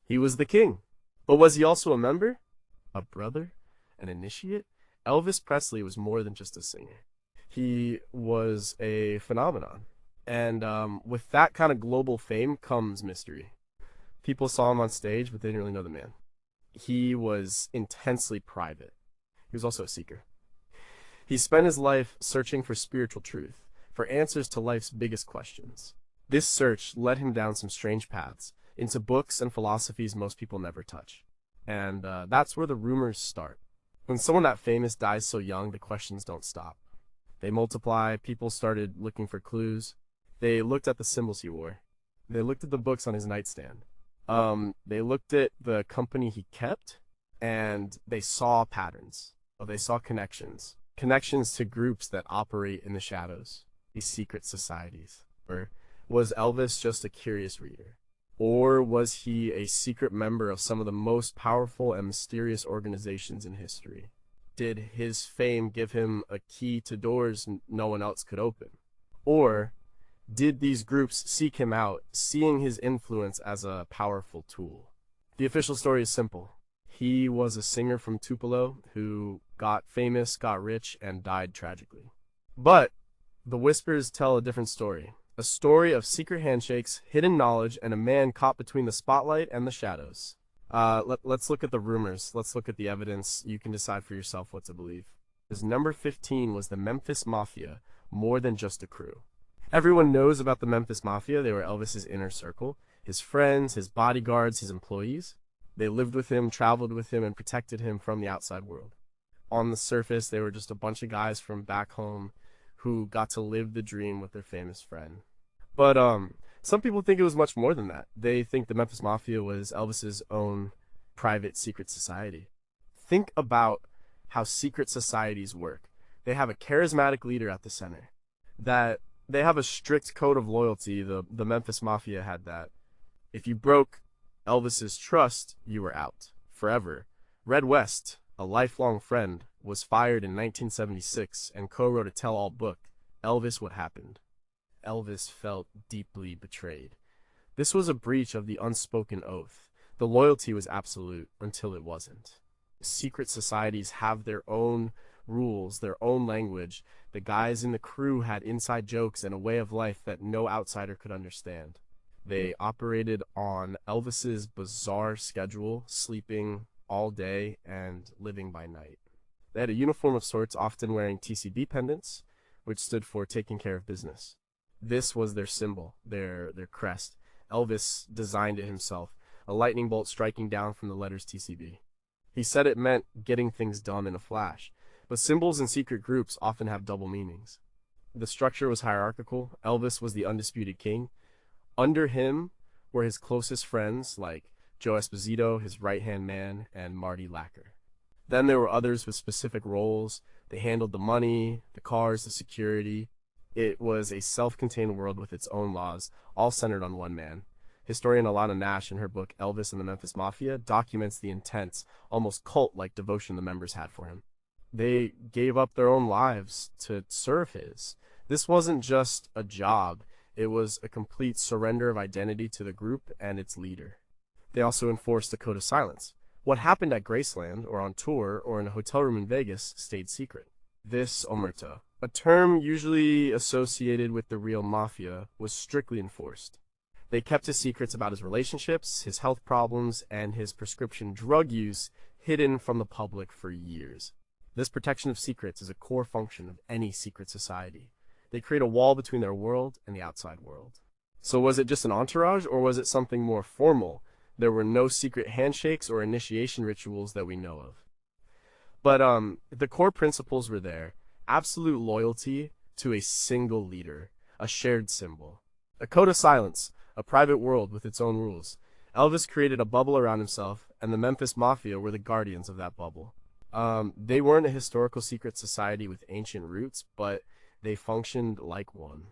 He was the king. But was he also a member? A brother? An initiate? Elvis Presley was more than just a singer. He was a phenomenon. And with that kind of global fame comes mystery. People saw him on stage, but they didn't really know the man. He was intensely private. He was also a seeker. He spent his life searching for spiritual truth, for answers to life's biggest questions. This search led him down some strange paths, into books and philosophies most people never touch. And that's where the rumors start. When someone that famous dies so young, the questions don't stop. They multiply, people started looking for clues. They looked at the symbols he wore. They looked at the books on his nightstand. They looked at the company he kept, and they saw patterns. They saw connections. Connections to groups that operate in the shadows, these secret societies. Or was Elvis just a curious reader? Or was he a secret member of some of the most powerful and mysterious organizations in history? Did his fame give him a key to doors no one else could open? Or did these groups seek him out, seeing his influence as a powerful tool? The official story is simple. He was a singer from Tupelo who got famous, got rich, and died tragically. But the whispers tell a different story. A story of secret handshakes, hidden knowledge, and a man caught between the spotlight and the shadows. Let's look at the rumors. Let's look at the evidence. You can decide for yourself what to believe. His number 15 was the Memphis Mafia, more than just a crew. Everyone knows about the Memphis Mafia. They were Elvis's inner circle. His friends, his bodyguards, his employees. They lived with him, traveled with him, and protected him from the outside world. On the surface, they were just a bunch of guys from back home who got to live the dream with their famous friend. But some people think it was much more than that. They think the Memphis Mafia was Elvis's own private secret society. Think about how secret societies work. They have a charismatic leader at the center. That they have a strict code of loyalty. The Memphis Mafia had that. If you broke Elvis's trust, you were out forever. Red West, a lifelong friend, was fired in 1976 and co-wrote a tell-all book, Elvis What Happened. Elvis felt deeply betrayed. This was a breach of the unspoken oath. The loyalty was absolute until it wasn't. Secret societies have their own rules, their own language. The guys in the crew had inside jokes and a way of life that no outsider could understand. They operated on Elvis's bizarre schedule, sleeping all day and living by night. They had a uniform of sorts, often wearing TCB pendants, which stood for taking care of business. This was their symbol, their crest. Elvis designed it himself, a lightning bolt striking down from the letters TCB. He said it meant getting things done in a flash, but symbols in secret groups often have double meanings. The structure was hierarchical. Elvis was the undisputed king. Under him were his closest friends like Joe Esposito, his right-hand man, and Marty Lacker. Then there were others with specific roles. They handled the money, the cars, the security. It was a self-contained world with its own laws, all centered on one man. Historian Alana Nash, in her book Elvis and the Memphis Mafia, documents the intense, almost cult-like devotion the members had for him. They gave up their own lives to serve his. This wasn't just a job. It was a complete surrender of identity to the group and its leader. They also enforced a code of silence. What happened at Graceland, or on tour, or in a hotel room in Vegas, stayed secret. This omerta, a term usually associated with the real mafia, was strictly enforced. They kept his secrets about his relationships, his health problems, and his prescription drug use hidden from the public for years. This protection of secrets is a core function of any secret society. They create a wall between their world and the outside world. So was it just an entourage, or was it something more formal? There were no secret handshakes or initiation rituals that we know of. But the core principles were there. Absolute loyalty to a single leader, a shared symbol. A code of silence, a private world with its own rules. Elvis created a bubble around himself, and the Memphis Mafia were the guardians of that bubble. They weren't a historical secret society with ancient roots, but they functioned like one.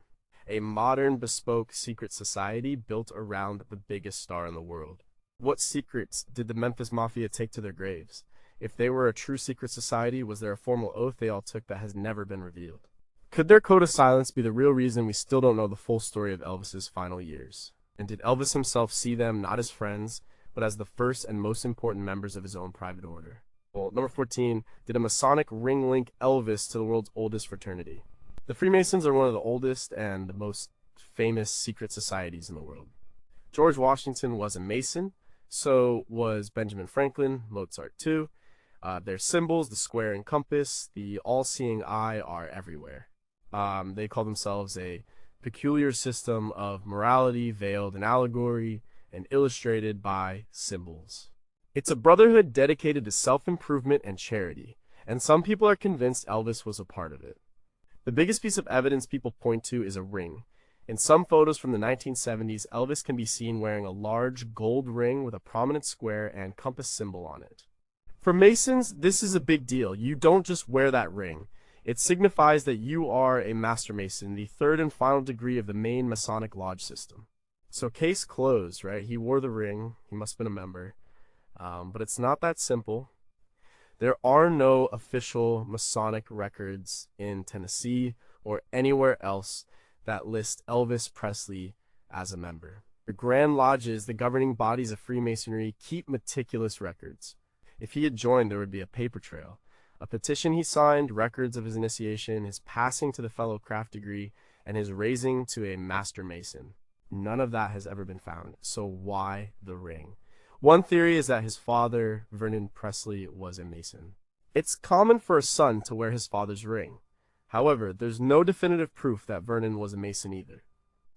A modern, bespoke secret society built around the biggest star in the world. What secrets did the Memphis Mafia take to their graves? If they were a true secret society, was there a formal oath they all took that has never been revealed? Could their code of silence be the real reason we still don't know the full story of Elvis's final years? And did Elvis himself see them not as friends, but as the first and most important members of his own private order. Well, number 14, did a Masonic ring link Elvis to the world's oldest fraternity? The Freemasons are one of the oldest and the most famous secret societies in the world. George Washington was a Mason, so was Benjamin Franklin, Mozart too. Their symbols, the square and compass, the all-seeing eye, are everywhere. They call themselves a peculiar system of morality veiled in allegory and illustrated by symbols. It's a brotherhood dedicated to self-improvement and charity, and some people are convinced Elvis was a part of it. The biggest piece of evidence people point to is a ring. In some photos from the 1970s, Elvis can be seen wearing a large gold ring with a prominent square and compass symbol on it. For Masons, this is a big deal. You don't just wear that ring. It signifies that you are a Master Mason, the third and final degree of the main Masonic lodge system. So case closed, right? He wore the ring. He must have been a member. But it's not that simple. There are no official Masonic records in Tennessee or anywhere else that list Elvis Presley as a member. The Grand Lodges, the governing bodies of Freemasonry, keep meticulous records. If he had joined, there would be a paper trail. A petition he signed, records of his initiation, his passing to the fellow craft degree, and his raising to a Master Mason. None of that has ever been found. So why the ring? One theory is that his father, Vernon Presley, was a Mason. It's common for a son to wear his father's ring. However, there's no definitive proof that Vernon was a Mason either.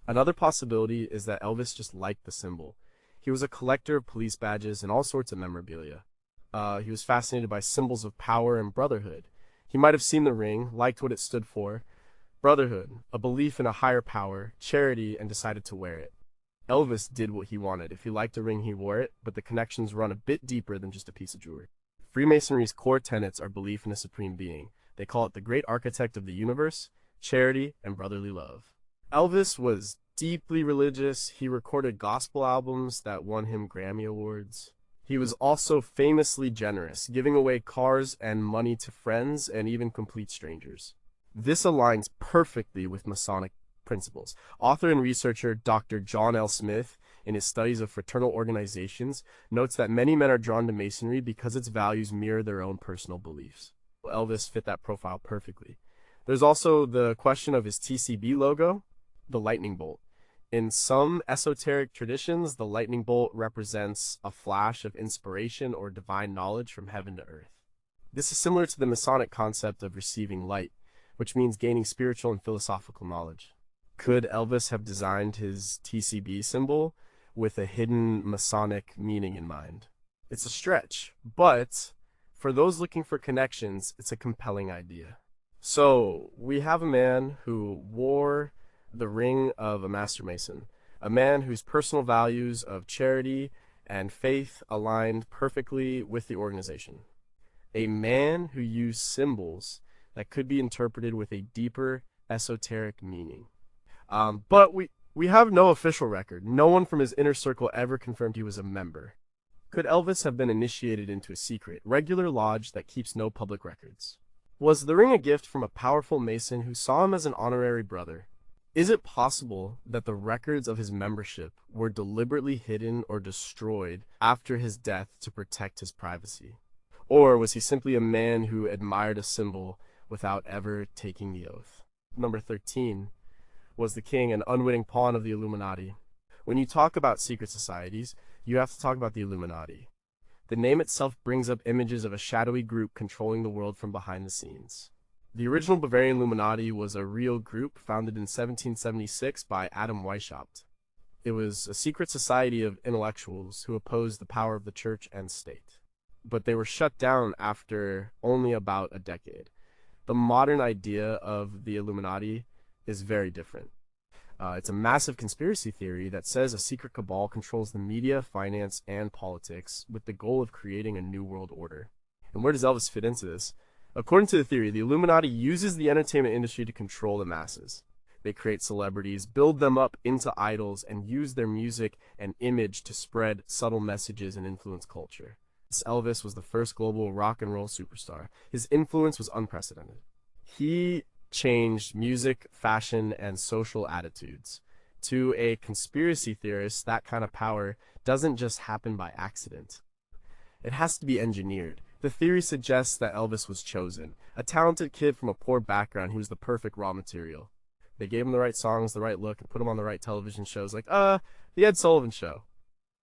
Another possibility is that Elvis just liked the symbol. He was a collector of police badges and all sorts of memorabilia. He was fascinated by symbols of power and brotherhood. He might have seen the ring, liked what it stood for. Brotherhood, a belief in a higher power, charity, and decided to wear it. Elvis did what he wanted. If he liked a ring, he wore it, but the connections run a bit deeper than just a piece of jewelry. Freemasonry's core tenets are belief in a supreme being. They call it the great architect of the universe, charity, and brotherly love. Elvis was deeply religious. He recorded gospel albums that won him Grammy Awards. He was also famously generous, giving away cars and money to friends and even complete strangers. This aligns perfectly with Masonic principles. Author and researcher Dr. John L. Smith, in his studies of fraternal organizations, notes that many men are drawn to Masonry because its values mirror their own personal beliefs. Elvis fit that profile perfectly. There's also the question of his TCB logo, the lightning bolt. In some esoteric traditions, the lightning bolt represents a flash of inspiration or divine knowledge from heaven to earth. This is similar to the Masonic concept of receiving light, which means gaining spiritual and philosophical knowledge. Could Elvis have designed his TCB symbol with a hidden Masonic meaning in mind? It's a stretch, but for those looking for connections, it's a compelling idea. So, we have a man who wore the ring of a Master Mason, a man whose personal values of charity and faith aligned perfectly with the organization. A man who used symbols that could be interpreted with a deeper esoteric meaning. But we have no official record. No one from his inner circle ever confirmed he was a member. Could Elvis have been initiated into a secret, regular lodge that keeps no public records? Was the ring a gift from a powerful Mason who saw him as an honorary brother? Is it possible that the records of his membership were deliberately hidden or destroyed after his death to protect his privacy? Or was he simply a man who admired a symbol without ever taking the oath? Number 13. Was the king an unwitting pawn of the Illuminati? When you talk about secret societies, you have to talk about the Illuminati. The name itself brings up images of a shadowy group controlling the world from behind the scenes. The original Bavarian Illuminati was a real group founded in 1776 by Adam Weishaupt. It was a secret society of intellectuals who opposed the power of the church and state. But they were shut down after only about a decade. The modern idea of the Illuminati is very different. It's a massive conspiracy theory that says a secret cabal controls the media, finance, and politics with the goal of creating a new world order. And where does Elvis fit into this? According to the theory, the Illuminati uses the entertainment industry to control the masses. They create celebrities, build them up into idols, and use their music and image to spread subtle messages and influence culture. Elvis was the first global rock and roll superstar. His influence was unprecedented. He changed music, fashion, and social attitudes. To a conspiracy theorist, that kind of power doesn't just happen by accident. It has to be engineered. The theory suggests that Elvis was chosen. A talented kid from a poor background, he was the perfect raw material. They gave him the right songs, the right look, and put him on the right television shows like, the Ed Sullivan Show.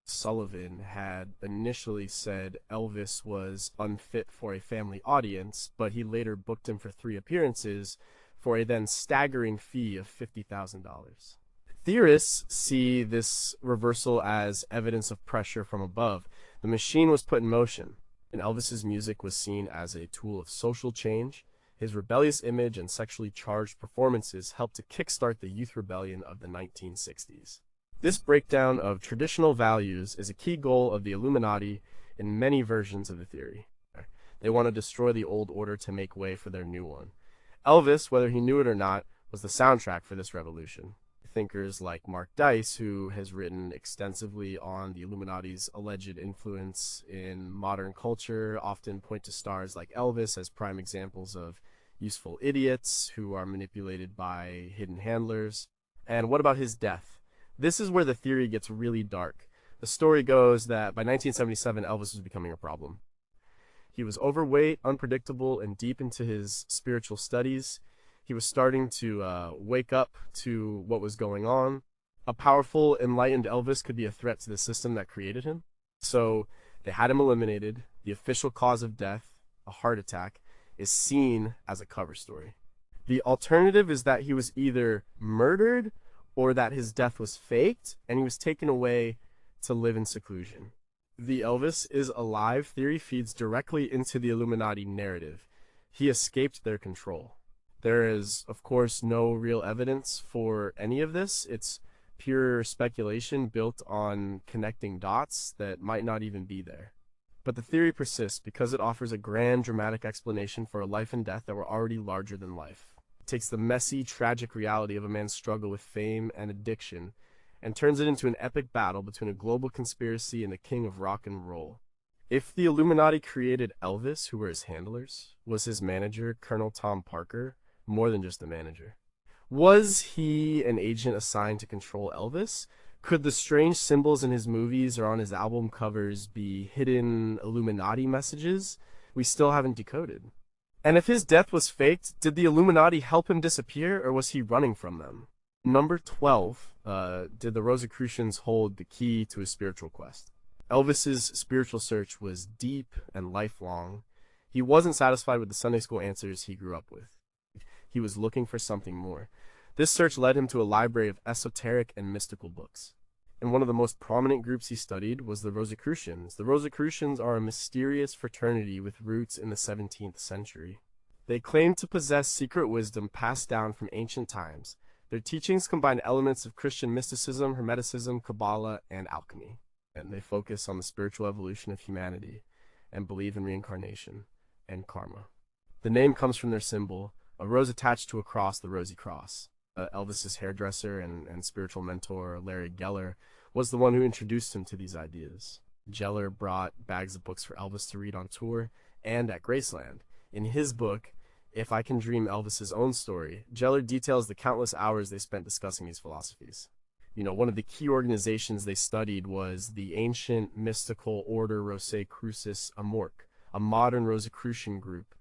Sullivan had initially said Elvis was unfit for a family audience, but he later booked him for 3 appearances for a then staggering fee of $50,000. Theorists see this reversal as evidence of pressure from above. The machine was put in motion, and Elvis's music was seen as a tool of social change. His rebellious image and sexually charged performances helped to kickstart the youth rebellion of the 1960s. This breakdown of traditional values is a key goal of the Illuminati in many versions of the theory. They want to destroy the old order to make way for their new one. Elvis, whether he knew it or not, was the soundtrack for this revolution. Thinkers like Mark Dice, who has written extensively on the Illuminati's alleged influence in modern culture, often point to stars like Elvis as prime examples of useful idiots who are manipulated by hidden handlers. And what about his death? This is where the theory gets really dark. The story goes that by 1977, Elvis was becoming a problem. He was overweight, unpredictable, and deep into his spiritual studies. He was starting to wake up to what was going on. A powerful, enlightened Elvis could be a threat to the system that created him. So they had him eliminated. The official cause of death, a heart attack, is seen as a cover story. The alternative is that he was either murdered or that his death was faked and he was taken away to live in seclusion. The Elvis is alive theory feeds directly into the Illuminati narrative. He escaped their control. There is, of course, no real evidence for any of this. It's pure speculation built on connecting dots that might not even be there. But the theory persists because it offers a grand, dramatic explanation for a life and death that were already larger than life. It takes the messy, tragic reality of a man's struggle with fame and addiction and turns it into an epic battle between a global conspiracy and the king of rock and roll. If the Illuminati created Elvis, who were his handlers, was his manager, Colonel Tom Parker, more than just a manager? Was he an agent assigned to control Elvis? Could the strange symbols in his movies or on his album covers be hidden Illuminati messages we still haven't decoded? And if his death was faked, did the Illuminati help him disappear, or was he running from them? Number 12, did the Rosicrucians hold the key to his spiritual quest? Elvis's spiritual search was deep and lifelong. He wasn't satisfied with the Sunday school answers he grew up with. He was looking for something more. This search led him to a library of esoteric and mystical books. And one of the most prominent groups he studied was the Rosicrucians. The Rosicrucians are a mysterious fraternity with roots in the 17th century. They claim to possess secret wisdom passed down from ancient times. Their teachings combine elements of Christian mysticism, Hermeticism, Kabbalah, and alchemy. And they focus on the spiritual evolution of humanity and believe in reincarnation and karma. The name comes from their symbol, a rose attached to a cross, the Rosy Cross. Elvis's hairdresser and spiritual mentor, Larry Geller, was the one who introduced him to these ideas. Geller brought bags of books for Elvis to read on tour and at Graceland. In his book, If I Can Dream Elvis's Own Story, Geller details the countless hours they spent discussing these philosophies. One of the key organizations they studied was the ancient mystical order Rosicrucis Amorc, a modern Rosicrucian group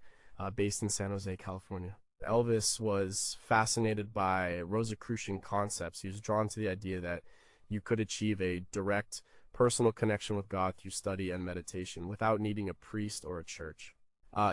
based in San Jose, California. Elvis was fascinated by Rosicrucian concepts. He was drawn to the idea that you could achieve a direct personal connection with God through study and meditation without needing a priest or a church.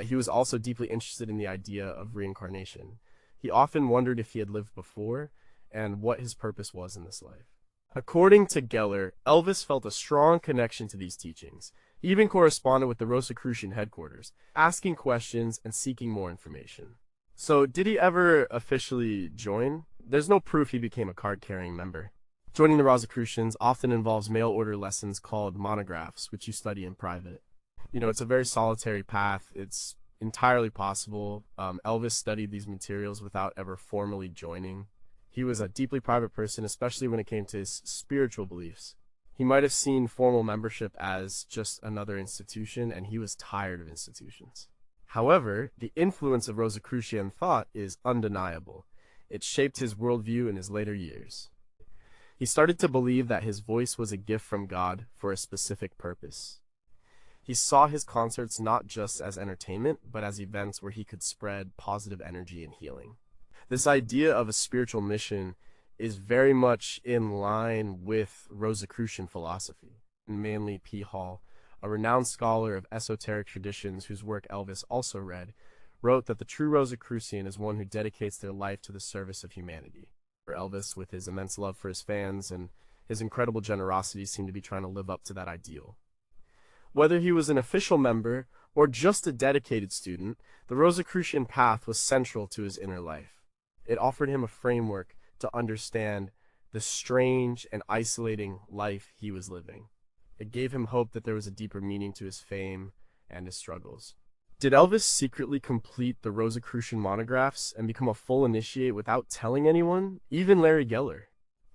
He was also deeply interested in the idea of reincarnation. He often wondered if he had lived before and what his purpose was in this life. According to Geller, Elvis felt a strong connection to these teachings. He even corresponded with the Rosicrucian headquarters, asking questions and seeking more information. So, did he ever officially join? There's no proof he became a card-carrying member. Joining the Rosicrucians often involves mail-order lessons called monographs, which you study in private. It's a very solitary path. It's entirely possible. Elvis studied these materials without ever formally joining. He was a deeply private person, especially when it came to his spiritual beliefs. He might have seen formal membership as just another institution, and he was tired of institutions. However, the influence of Rosicrucian thought is undeniable. It shaped his worldview in his later years. He started to believe that his voice was a gift from God for a specific purpose. He saw his concerts not just as entertainment, but as events where he could spread positive energy and healing. This idea of a spiritual mission is very much in line with Rosicrucian philosophy. Manly P. Hall, a renowned scholar of esoteric traditions whose work Elvis also read, wrote that the true Rosicrucian is one who dedicates their life to the service of humanity. For Elvis, with his immense love for his fans and his incredible generosity, seemed to be trying to live up to that ideal. Whether he was an official member or just a dedicated student, the Rosicrucian path was central to his inner life. It offered him a framework to understand the strange and isolating life he was living. It gave him hope that there was a deeper meaning to his fame and his struggles. Did Elvis secretly complete the Rosicrucian monographs and become a full initiate without telling anyone, even Larry Geller?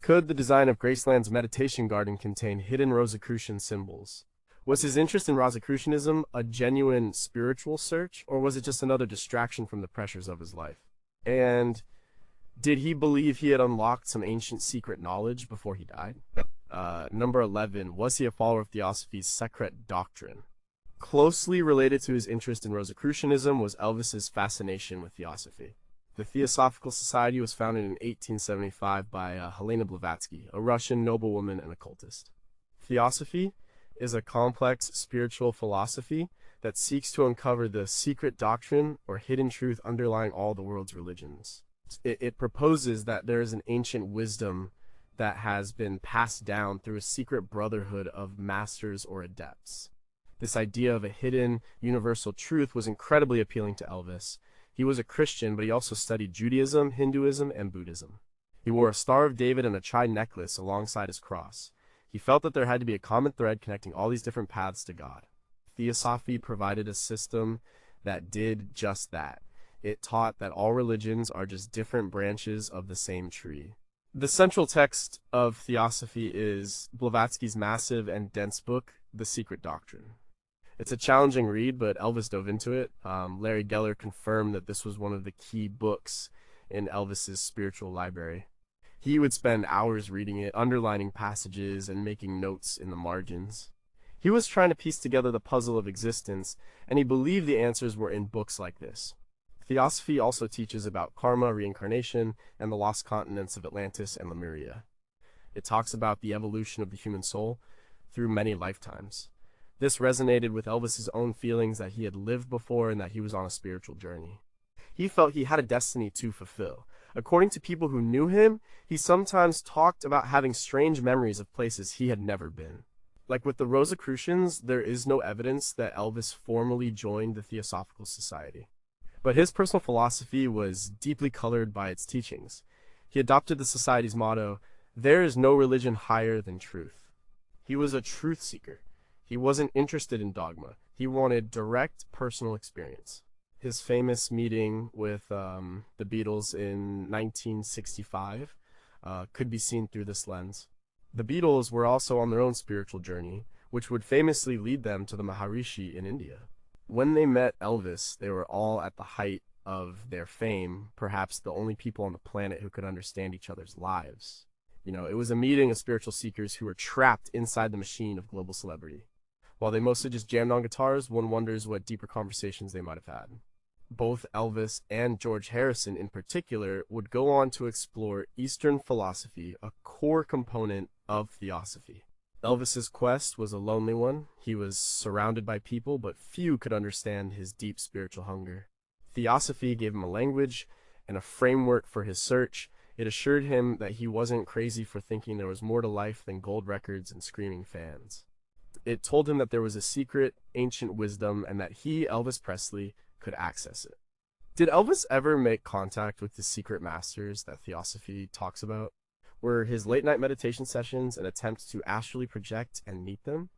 Could the design of Graceland's meditation garden contain hidden Rosicrucian symbols? Was his interest in Rosicrucianism a genuine spiritual search, or was it just another distraction from the pressures of his life? And did he believe he had unlocked some ancient secret knowledge before he died? Number 11, was he a follower of Theosophy's secret doctrine? Closely related to his interest in Rosicrucianism was Elvis's fascination with Theosophy. The Theosophical Society was founded in 1875 by Helena Blavatsky, a Russian noblewoman and occultist. Theosophy is a complex spiritual philosophy that seeks to uncover the secret doctrine or hidden truth underlying all the world's religions. It proposes that there is an ancient wisdom that has been passed down through a secret brotherhood of masters or adepts. This idea of a hidden, universal truth was incredibly appealing to Elvis. He was a Christian, but he also studied Judaism, Hinduism, and Buddhism. He wore a Star of David and a chai necklace alongside his cross. He felt that there had to be a common thread connecting all these different paths to God. Theosophy provided a system that did just that. It taught that all religions are just different branches of the same tree. The central text of Theosophy is Blavatsky's massive and dense book, The Secret Doctrine. It's a challenging read, but Elvis dove into it. Larry Geller confirmed that this was one of the key books in Elvis's spiritual library. He would spend hours reading it, underlining passages, and making notes in the margins. He was trying to piece together the puzzle of existence, and he believed the answers were in books like this. Theosophy also teaches about karma, reincarnation, and the lost continents of Atlantis and Lemuria. It talks about the evolution of the human soul through many lifetimes. This resonated with Elvis's own feelings that he had lived before and that he was on a spiritual journey. He felt he had a destiny to fulfill. According to people who knew him, he sometimes talked about having strange memories of places he had never been. Like with the Rosicrucians, there is no evidence that Elvis formally joined the Theosophical Society. But his personal philosophy was deeply colored by its teachings. He adopted the society's motto, "There is no religion higher than truth." He was a truth seeker. He wasn't interested in dogma. He wanted direct personal experience. His famous meeting with the Beatles in 1965 could be seen through this lens. The Beatles were also on their own spiritual journey, which would famously lead them to the Maharishi in India. When they met Elvis, they were all at the height of their fame, perhaps the only people on the planet who could understand each other's lives. It was a meeting of spiritual seekers who were trapped inside the machine of global celebrity. While they mostly just jammed on guitars, one wonders what deeper conversations they might have had. Both Elvis and George Harrison in particular would go on to explore Eastern philosophy, a core component of Theosophy. Elvis's quest was a lonely one. He was surrounded by people, but few could understand his deep spiritual hunger. Theosophy gave him a language and a framework for his search. It assured him that he wasn't crazy for thinking there was more to life than gold records and screaming fans. It told him that there was a secret, ancient wisdom and that he, Elvis Presley, could access it. Did Elvis ever make contact with the secret masters that Theosophy talks about? Were his late-night meditation sessions an attempt to astrally project and meet them?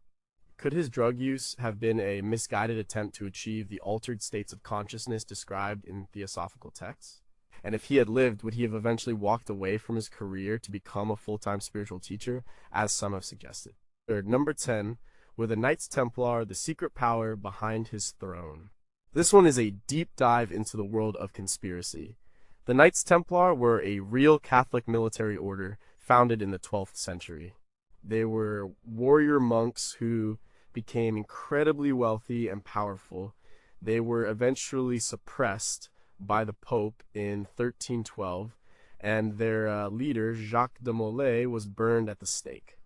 Could his drug use have been a misguided attempt to achieve the altered states of consciousness described in theosophical texts? And if he had lived, would he have eventually walked away from his career to become a full-time spiritual teacher, as some have suggested? Third, number 10, were the Knights Templar the secret power behind his throne? This one is a deep dive into the world of conspiracy. The Knights Templar were a real Catholic military order founded in the 12th century. They were warrior monks who became incredibly wealthy and powerful. They were eventually suppressed by the Pope in 1312, and their leader, Jacques de Molay, was burned at the stake.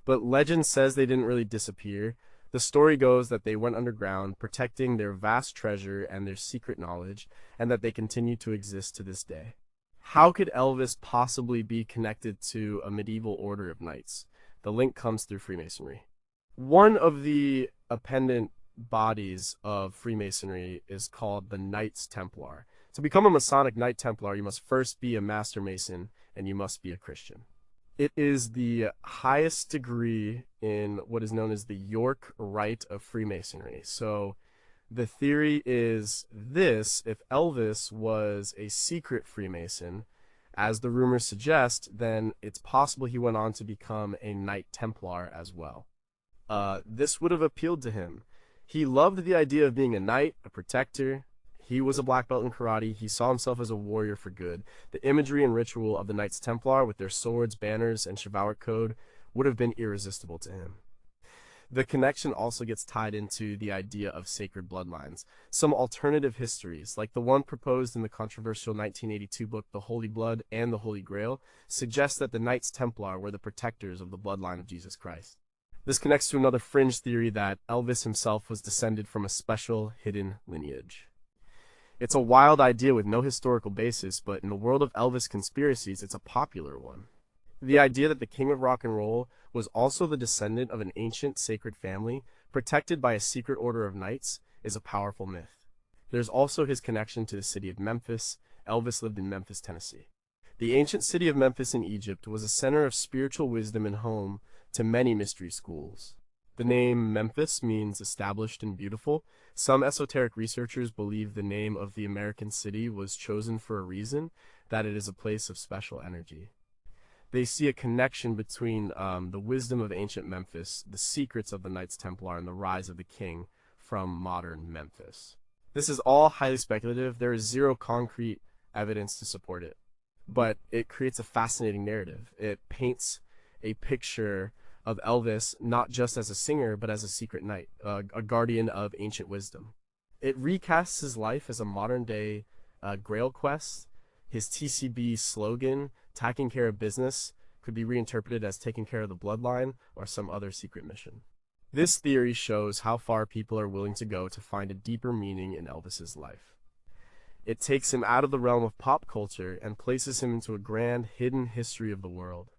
But legend says they didn't really disappear. The story goes that they went underground, protecting their vast treasure and their secret knowledge, and that they continue to exist to this day. How could Elvis possibly be connected to a medieval order of knights? The link comes through Freemasonry. One of the appendant bodies of Freemasonry is called the Knights Templar. To become a Masonic Knight Templar, you must first be a Master Mason, and you must be a Christian. It is the highest degree in what is known as the York Rite of Freemasonry. So the theory is this: if Elvis was a secret Freemason, as the rumors suggest, then it's possible he went on to become a Knight Templar as well. This would have appealed to him. He loved the idea of being a knight, a protector. He was a black belt in karate. He saw himself as a warrior for good. The imagery and ritual of the Knights Templar with their swords, banners, and chivalric code would have been irresistible to him. The connection also gets tied into the idea of sacred bloodlines. Some alternative histories, like the one proposed in the controversial 1982 book The Holy Blood and the Holy Grail, suggest that the Knights Templar were the protectors of the bloodline of Jesus Christ. This connects to another fringe theory that Elvis himself was descended from a special hidden lineage. It's a wild idea with no historical basis, but in the world of Elvis conspiracies, it's a popular one. The idea that the king of rock and roll was also the descendant of an ancient sacred family protected by a secret order of knights is a powerful myth. There's also his connection to the city of Memphis. Elvis lived in Memphis, Tennessee. The ancient city of Memphis in Egypt was a center of spiritual wisdom and home to many mystery schools. The name Memphis means established and beautiful. Some esoteric researchers believe the name of the American city was chosen for a reason, that it is a place of special energy. They see a connection between the wisdom of ancient Memphis, the secrets of the Knights Templar, and the rise of the king from modern Memphis. This is all highly speculative. There is zero concrete evidence to support it, but it creates a fascinating narrative. It paints a picture of Elvis not just as a singer, but as a secret knight, a guardian of ancient wisdom. It recasts his life as a modern-day Grail quest. His TCB slogan, taking care of business, could be reinterpreted as taking care of the bloodline or some other secret mission. This theory shows how far people are willing to go to find a deeper meaning in Elvis's life. It takes him out of the realm of pop culture and places him into a grand, hidden history of the world.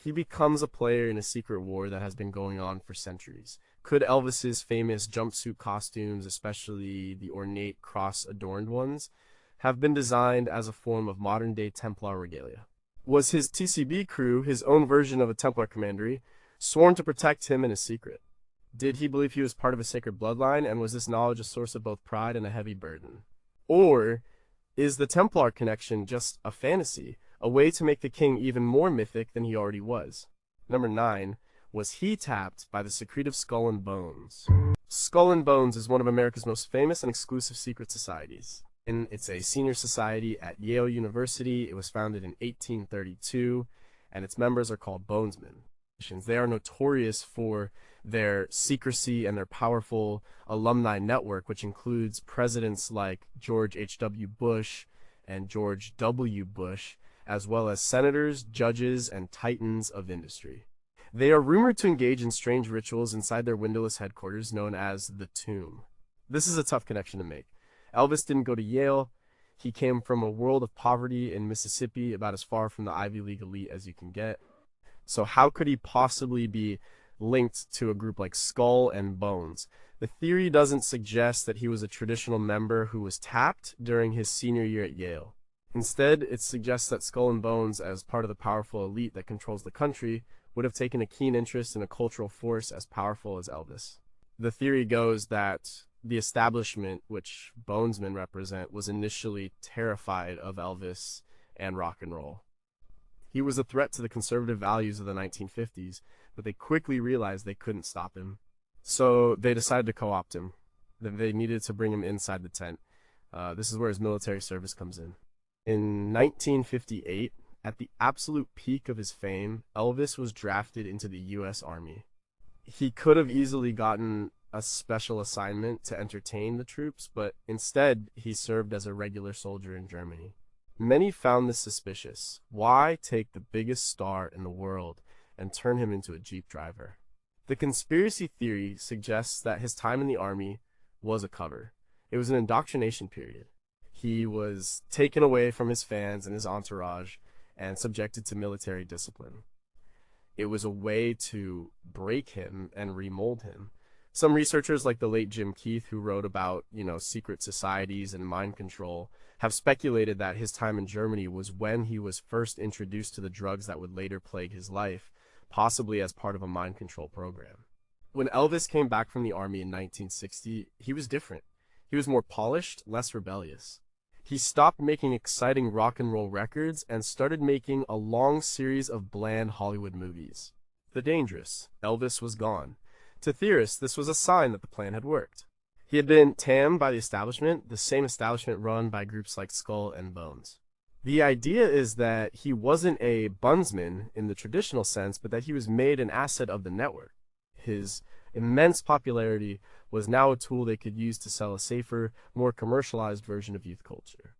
He becomes a player in a secret war that has been going on for centuries. Could Elvis's famous jumpsuit costumes, especially the ornate cross-adorned ones, have been designed as a form of modern-day Templar regalia? Was his TCB crew, his own version of a Templar commandery, sworn to protect him in a secret? Did he believe he was part of a sacred bloodline, and was this knowledge a source of both pride and a heavy burden? Or is the Templar connection just a fantasy, a way to make the king even more mythic than he already was? Number 9. Was he tapped by the secretive Skull and Bones? Skull and Bones is one of America's most famous and exclusive secret societies. It's a senior society at Yale University. It was founded in 1832, and its members are called Bonesmen. They are notorious for their secrecy and their powerful alumni network, which includes presidents like George H.W. Bush and George W. Bush, as well as senators, judges, and titans of industry. They are rumored to engage in strange rituals inside their windowless headquarters known as the Tomb. This is a tough connection to make. Elvis didn't go to Yale. He came from a world of poverty in Mississippi, about as far from the Ivy League elite as you can get. So how could he possibly be linked to a group like Skull and Bones? The theory doesn't suggest that he was a traditional member who was tapped during his senior year at Yale. Instead, it suggests that Skull and Bones, as part of the powerful elite that controls the country, would have taken a keen interest in a cultural force as powerful as Elvis. The theory goes that the establishment, which Bonesmen represent, was initially terrified of Elvis and rock and roll. He was a threat to the conservative values of the 1950s, but they quickly realized they couldn't stop him. So they decided to co-opt him. That they needed to bring him inside the tent. This is where his military service comes in. In 1958, At the absolute peak of his fame, Elvis was drafted into the U.S. Army. He could have easily gotten a special assignment to entertain the troops, but instead he served as a regular soldier in Germany. Many found this suspicious. Why take the biggest star in the world and turn him into a Jeep driver? The conspiracy theory suggests that his time in the army was a cover. It was an indoctrination period. He was taken away from his fans and his entourage and subjected to military discipline. It was a way to break him and remold him. Some researchers, like the late Jim Keith, who wrote about, secret societies and mind control, have speculated that his time in Germany was when he was first introduced to the drugs that would later plague his life, possibly as part of a mind control program. When Elvis came back from the army in 1960, he was different. He was more polished, less rebellious. He stopped making exciting rock and roll records and started making a long series of bland Hollywood movies. The dangerous. Elvis was gone. To theorists, this was a sign that the plan had worked. He had been tamed by the establishment, the same establishment run by groups like Skull and Bones. The idea is that he wasn't a bunsman in the traditional sense, but that he was made an asset of the network. His immense popularity was now a tool they could use to sell a safer, more commercialized version of youth culture.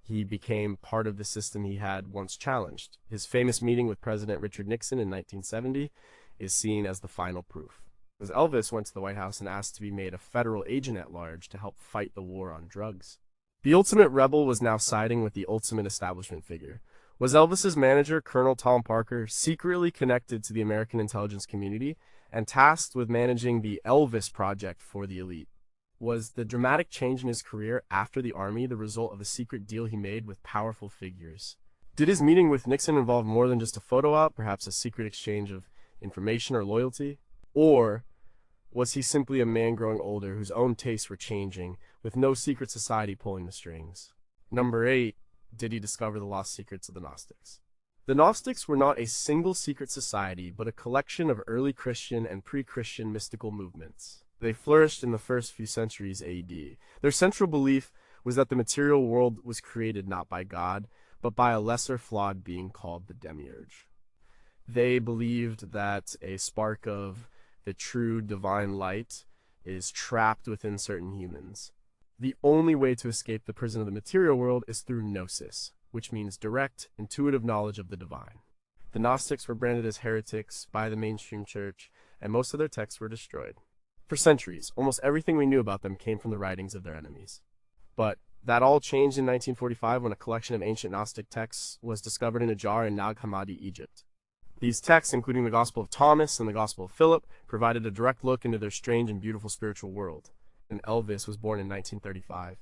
He became part of the system he had once challenged. His famous meeting with President Richard Nixon in 1970 is seen as the final proof, as Elvis went to the White House and asked to be made a federal agent at large to help fight the war on drugs. The ultimate rebel was now siding with the ultimate establishment figure. Was Elvis's manager, Colonel Tom Parker, secretly connected to the American intelligence community and tasked with managing the Elvis Project for the elite? Was the dramatic change in his career after the army the result of a secret deal he made with powerful figures? Did his meeting with Nixon involve more than just a photo op, perhaps a secret exchange of information or loyalty? Or was he simply a man growing older whose own tastes were changing, with no secret society pulling the strings? Number 8, did he discover the lost secrets of the Gnostics? The Gnostics were not a single secret society, but a collection of early Christian and pre-Christian mystical movements. They flourished in the first few centuries AD. Their central belief was that the material world was created not by God, but by a lesser flawed being called the Demiurge. They believed that a spark of the true divine light is trapped within certain humans. The only way to escape the prison of the material world is through gnosis, which means direct, intuitive knowledge of the divine. The Gnostics were branded as heretics by the mainstream church, and most of their texts were destroyed. For centuries, almost everything we knew about them came from the writings of their enemies. But that all changed in 1945 when a collection of ancient Gnostic texts was discovered in a jar in Nag Hammadi, Egypt. These texts, including the Gospel of Thomas and the Gospel of Philip, provided a direct look into their strange and beautiful spiritual world. And Elvis was born in 1935.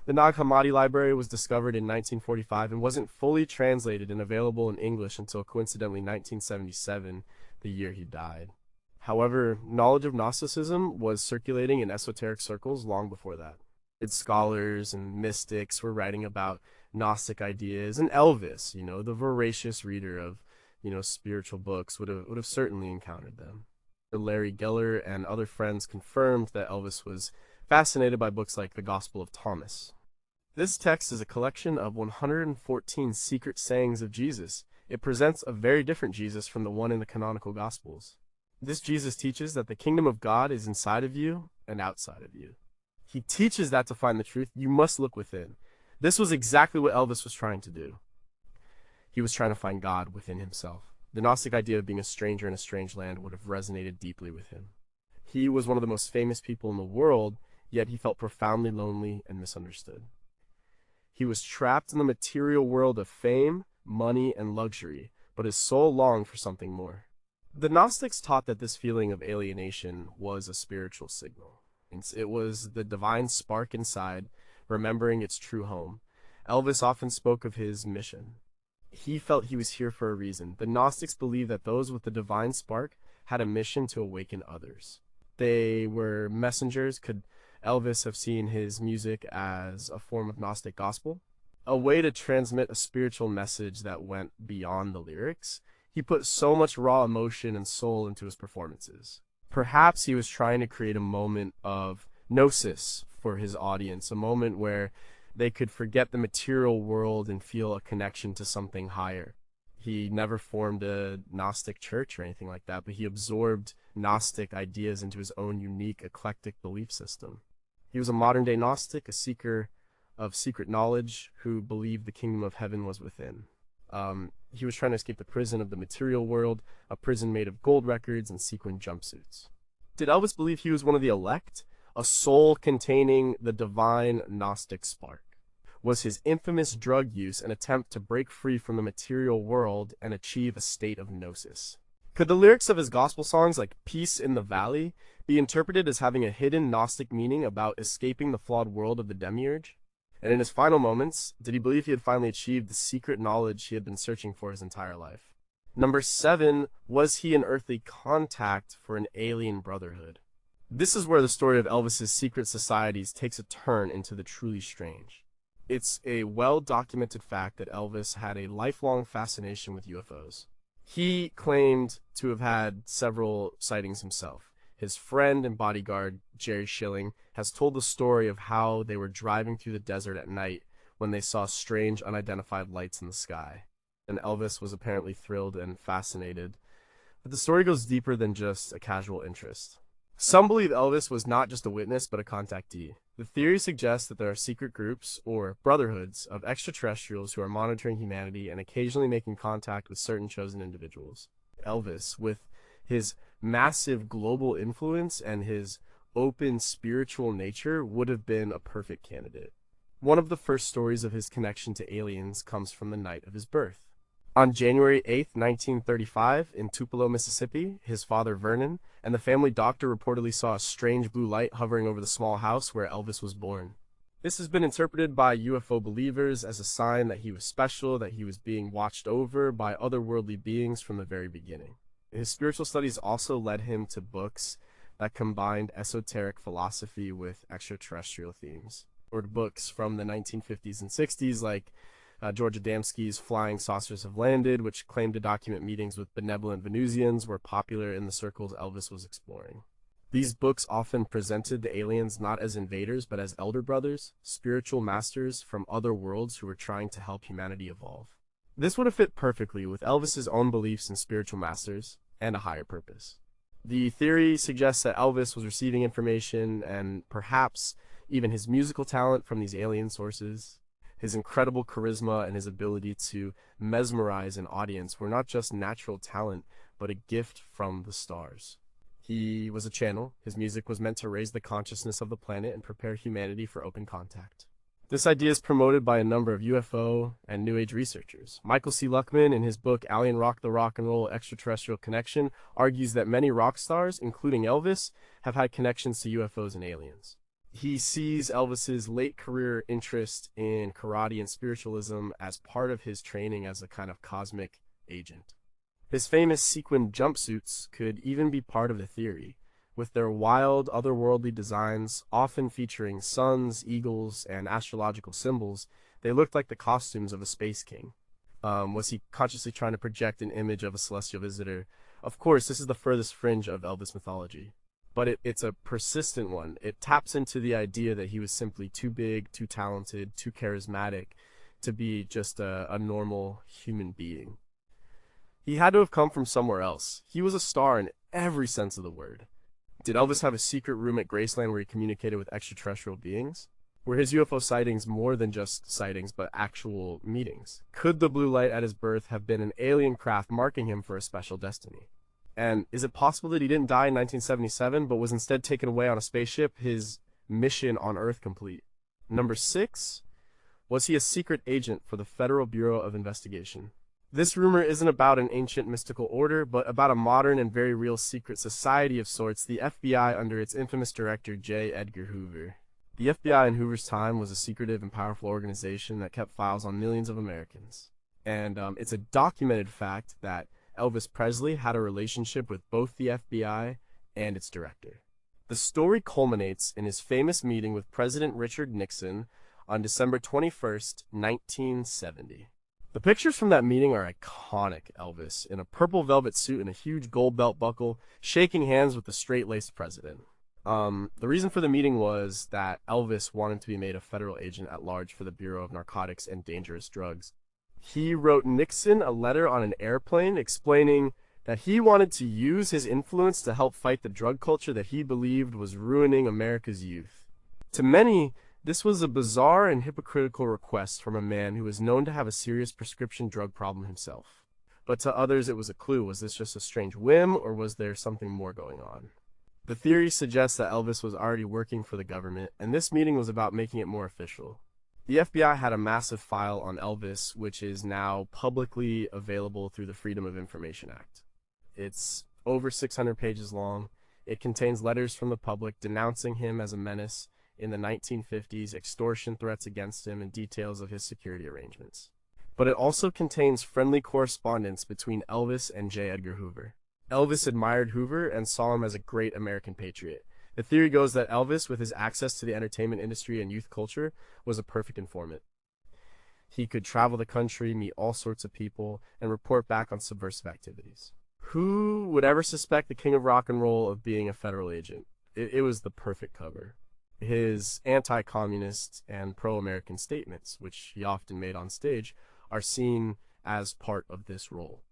The Nag Hammadi library was discovered in 1945 and wasn't fully translated and available in English until coincidentally 1977, the year he died. However, knowledge of Gnosticism was circulating in esoteric circles long before that. Its scholars and mystics were writing about Gnostic ideas, and Elvis, the voracious reader of spiritual books, would have certainly encountered them. Larry Geller and other friends confirmed that Elvis was fascinated by books like the Gospel of Thomas. This text is a collection of 114 secret sayings of Jesus. It presents a very different Jesus from the one in the canonical Gospels. This Jesus teaches that the kingdom of God is inside of you and outside of you. He teaches that to find the truth, you must look within. This was exactly what Elvis was trying to do. He was trying to find God within himself. The Gnostic idea of being a stranger in a strange land would have resonated deeply with him. He was one of the most famous people in the world, yet he felt profoundly lonely and misunderstood. He was trapped in the material world of fame, money, and luxury, but his soul longed for something more. The Gnostics taught that this feeling of alienation was a spiritual signal. It was the divine spark inside, remembering its true home. Elvis often spoke of his mission. He felt he was here for a reason. The Gnostics believed that those with the divine spark had a mission to awaken others. They were messengers. Could Elvis have seen his music as a form of Gnostic gospel? A way to transmit a spiritual message that went beyond the lyrics? He put so much raw emotion and soul into his performances. Perhaps he was trying to create a moment of gnosis for his audience, a moment where they could forget the material world and feel a connection to something higher. He never formed a Gnostic church or anything like that, but he absorbed Gnostic ideas into his own unique, eclectic belief system. He was a modern-day Gnostic, a seeker of secret knowledge who believed the kingdom of heaven was within. He was trying to escape the prison of the material world, a prison made of gold records and sequin jumpsuits. Did Elvis believe he was one of the elect, a soul containing the divine Gnostic spark? Was his infamous drug use an attempt to break free from the material world and achieve a state of gnosis? Could the lyrics of his gospel songs like Peace in the Valley be interpreted as having a hidden Gnostic meaning about escaping the flawed world of the demiurge? And in his final moments, did he believe he had finally achieved the secret knowledge he had been searching for his entire life? Number 7, was he an earthly contact for an alien brotherhood? This is where the story of Elvis's secret societies takes a turn into the truly strange. It's a well-documented fact that Elvis had a lifelong fascination with UFOs. He claimed to have had several sightings himself. His friend and bodyguard, Jerry Schilling, has told the story of how they were driving through the desert at night when they saw strange, unidentified lights in the sky. And Elvis was apparently thrilled and fascinated. But the story goes deeper than just a casual interest. Some believe Elvis was not just a witness, but a contactee. The theory suggests that there are secret groups, or brotherhoods, of extraterrestrials who are monitoring humanity and occasionally making contact with certain chosen individuals. Elvis, with his massive global influence and his open spiritual nature, would have been a perfect candidate. One of the first stories of his connection to aliens comes from the night of his birth. On January 8, 1935, in Tupelo, Mississippi, his father Vernon and the family doctor reportedly saw a strange blue light hovering over the small house where Elvis was born. This has been interpreted by UFO believers as a sign that he was special, that he was being watched over by otherworldly beings from the very beginning. His spiritual studies also led him to books that combined esoteric philosophy with extraterrestrial themes, or books from the 1950s and 60s like George Adamski's Flying Saucers Have Landed, which claimed to document meetings with benevolent Venusians, were popular in the circles Elvis was exploring. These books often presented the aliens not as invaders, but as elder brothers, spiritual masters from other worlds who were trying to help humanity evolve. This would have fit perfectly with Elvis's own beliefs in spiritual masters and a higher purpose. The theory suggests that Elvis was receiving information and perhaps even his musical talent from these alien sources. His incredible charisma and his ability to mesmerize an audience were not just natural talent, but a gift from the stars. He was a channel. His music was meant to raise the consciousness of the planet and prepare humanity for open contact. This idea is promoted by a number of UFO and New Age researchers. Michael C. Luckman, in his book Alien Rock, the Rock and Roll Extraterrestrial Connection, argues that many rock stars, including Elvis, have had connections to UFOs and aliens. He sees Elvis's late career interest in karate and spiritualism as part of his training as a kind of cosmic agent. His famous sequin jumpsuits could even be part of the theory, with their wild, otherworldly designs, often featuring suns, eagles, and astrological symbols. They looked like the costumes of a space king. Was he consciously trying to project an image of a celestial visitor? Of course, this is the furthest fringe of Elvis mythology. But it's a persistent one. It taps into the idea that he was simply too big, too talented, too charismatic to be just a normal human being. He had to have come from somewhere else. He was a star in every sense of the word. Did Elvis have a secret room at Graceland where he communicated with extraterrestrial beings? Were his UFO sightings more than just sightings, but actual meetings? Could the blue light at his birth have been an alien craft marking him for a special destiny? And is it possible that he didn't die in 1977, but was instead taken away on a spaceship, his mission on Earth complete? Number 6, was he a secret agent for the Federal Bureau of Investigation? This rumor isn't about an ancient mystical order, but about a modern and very real secret society of sorts, the FBI under its infamous director, J. Edgar Hoover. The FBI in Hoover's time was a secretive and powerful organization that kept files on millions of Americans. And it's a documented fact that Elvis Presley had a relationship with both the FBI and its director. The story culminates in his famous meeting with President Richard Nixon on December 21st, 1970. The pictures from that meeting are iconic. Elvis, in a purple velvet suit and a huge gold belt buckle, shaking hands with the straight-laced president. The reason for the meeting was that Elvis wanted to be made a federal agent at large for the Bureau of Narcotics and Dangerous Drugs. He wrote Nixon a letter on an airplane explaining that he wanted to use his influence to help fight the drug culture that he believed was ruining America's youth. To many, this was a bizarre and hypocritical request from a man who was known to have a serious prescription drug problem himself. But to others, it was a clue. Was this just a strange whim, or was there something more going on? The theory suggests that Elvis was already working for the government, and this meeting was about making it more official. The FBI had a massive file on Elvis, which is now publicly available through the Freedom of Information Act. It's over 600 pages long. It contains letters from the public denouncing him as a menace in the 1950s, extortion threats against him, and details of his security arrangements. But it also contains friendly correspondence between Elvis and J. Edgar Hoover. Elvis admired Hoover and saw him as a great American patriot. The theory goes that Elvis, with his access to the entertainment industry and youth culture, was a perfect informant. He could travel the country, meet all sorts of people, and report back on subversive activities. Who would ever suspect the king of rock and roll of being a federal agent? It was the perfect cover. His anti-communist and pro-American statements, which he often made on stage, are seen as part of this role.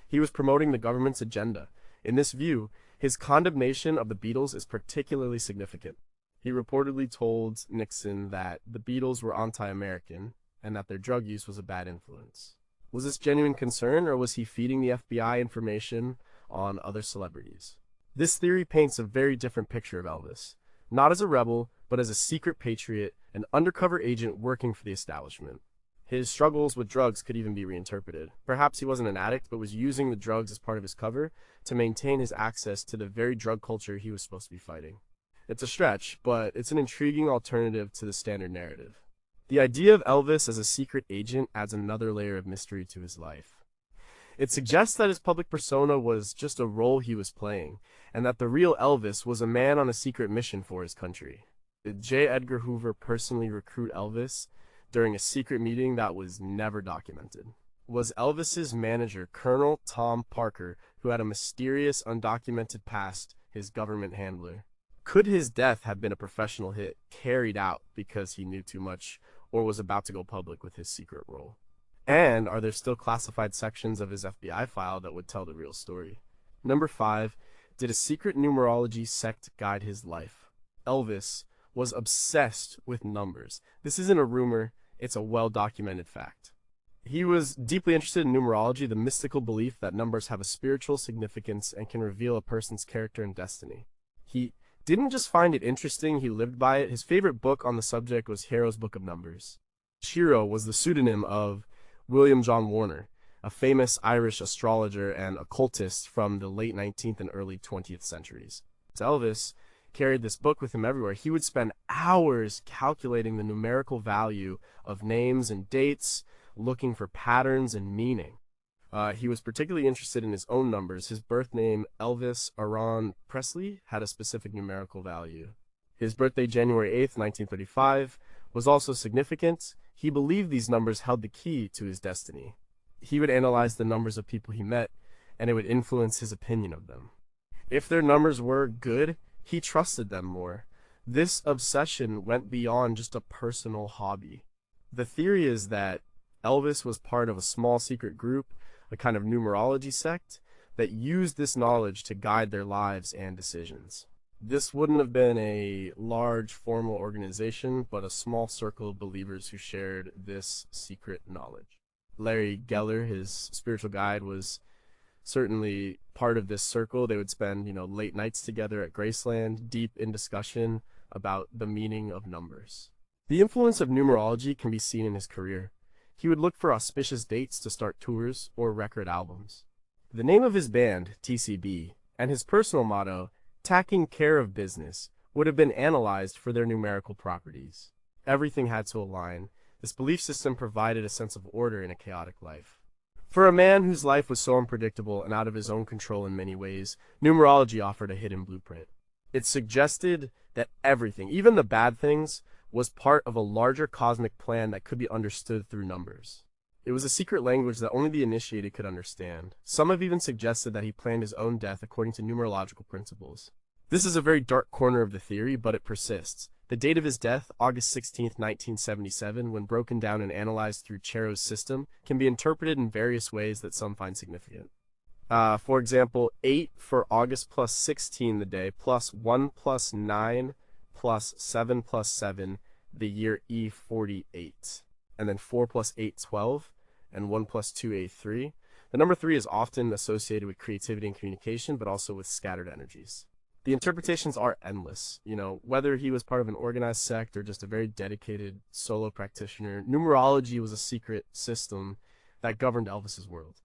He was promoting the government's agenda. In this view, his condemnation of the Beatles is particularly significant. He reportedly told Nixon that the Beatles were anti-American and that their drug use was a bad influence. Was this genuine concern, or was he feeding the FBI information on other celebrities? This theory paints a very different picture of Elvis, not as a rebel, but as a secret patriot, an undercover agent working for the establishment. His struggles with drugs could even be reinterpreted. Perhaps he wasn't an addict, but was using the drugs as part of his cover to maintain his access to the very drug culture he was supposed to be fighting. It's a stretch, but it's an intriguing alternative to the standard narrative. The idea of Elvis as a secret agent adds another layer of mystery to his life. It suggests that his public persona was just a role he was playing, and that the real Elvis was a man on a secret mission for his country. Did J. Edgar Hoover personally recruit Elvis during a secret meeting that was never documented? Was Elvis's manager, Colonel Tom Parker, who had a mysterious, undocumented past, his government handler? Could his death have been a professional hit carried out because he knew too much or was about to go public with his secret role? And are there still classified sections of his FBI file that would tell the real story? Number 5, did a secret numerology sect guide his life? Elvis was obsessed with numbers. This isn't a rumor, it's a well-documented fact. He was deeply interested in numerology, the mystical belief that numbers have a spiritual significance and can reveal a person's character and destiny. He didn't just find it interesting, he lived by it. His favorite book on the subject was Hero's Book of Numbers. Shiro was the pseudonym of William John Warner, a famous Irish astrologer and occultist from the late 19th and early 20th centuries. Elvis carried this book with him everywhere. He would spend hours calculating the numerical value of names and dates, looking for patterns and meaning. He was particularly interested in his own numbers. His birth name, Elvis Aaron Presley, had a specific numerical value. His birthday, January 8th, 1935, was also significant. He believed these numbers held the key to his destiny. He would analyze the numbers of people he met, and it would influence his opinion of them. If their numbers were good, he trusted them more. This obsession went beyond just a personal hobby. The theory is that Elvis was part of a small secret group, a kind of numerology sect, that used this knowledge to guide their lives and decisions. This wouldn't have been a large formal organization, but a small circle of believers who shared this secret knowledge. Larry Geller, his spiritual guide, was certainly part of this circle. They would spend, late nights together at Graceland, deep in discussion about the meaning of numbers. The influence of numerology can be seen in his career. He would look for auspicious dates to start tours or record albums. The name of his band, TCB, and his personal motto, taking care of business, would have been analyzed for their numerical properties. Everything had to align. This belief system provided a sense of order in a chaotic life. For a man whose life was so unpredictable and out of his own control in many ways, numerology offered a hidden blueprint. It suggested that everything, even the bad things, was part of a larger cosmic plan that could be understood through numbers. It was a secret language that only the initiated could understand. Some have even suggested that he planned his own death according to numerological principles. This is a very dark corner of the theory, but it persists. The date of his death, August 16th, 1977, when broken down and analyzed through Chero's system, can be interpreted in various ways that some find significant. For example, 8 for August plus 16 the day, plus 1 plus 9 plus 7 plus 7, the year E48. And then 4 plus 8, 12, and 1 plus 2, A3. The number 3 is often associated with creativity and communication, but also with scattered energies. The interpretations are endless. Whether he was part of an organized sect or just a very dedicated solo practitioner, numerology was a secret system that governed Elvis's world.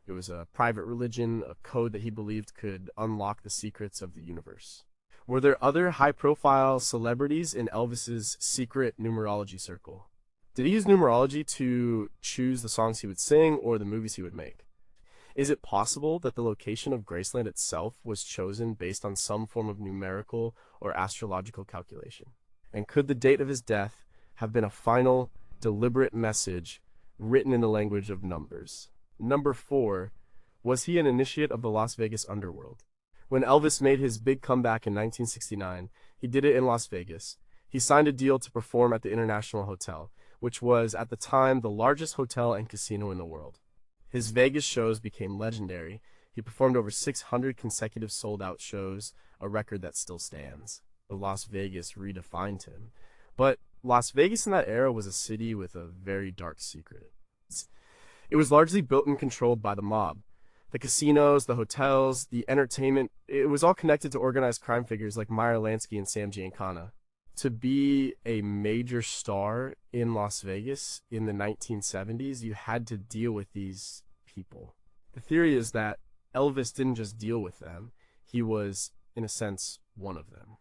It was a private religion, a code that he believed could unlock the secrets of the universe. Were there other high-profile celebrities in Elvis's secret numerology circle? Did he use numerology to choose the songs he would sing or the movies he would make? Is it possible that the location of Graceland itself was chosen based on some form of numerical or astrological calculation? And could the date of his death have been a final, deliberate message written in the language of numbers? Number 4, was he an initiate of the Las Vegas underworld? When Elvis made his big comeback in 1969, he did it in Las Vegas. He signed a deal to perform at the International Hotel, which was at the time the largest hotel and casino in the world. His Vegas shows became legendary. He performed over 600 consecutive sold-out shows, a record that still stands. Las Vegas redefined him. But Las Vegas in that era was a city with a very dark secret. It was largely built and controlled by the mob. The casinos, the hotels, the entertainment, it was all connected to organized crime figures like Meyer Lansky and Sam Giancana. To be a major star in Las Vegas in the 1970s, you had to deal with these people. The theory is that Elvis didn't just deal with them, he was, in a sense, one of them.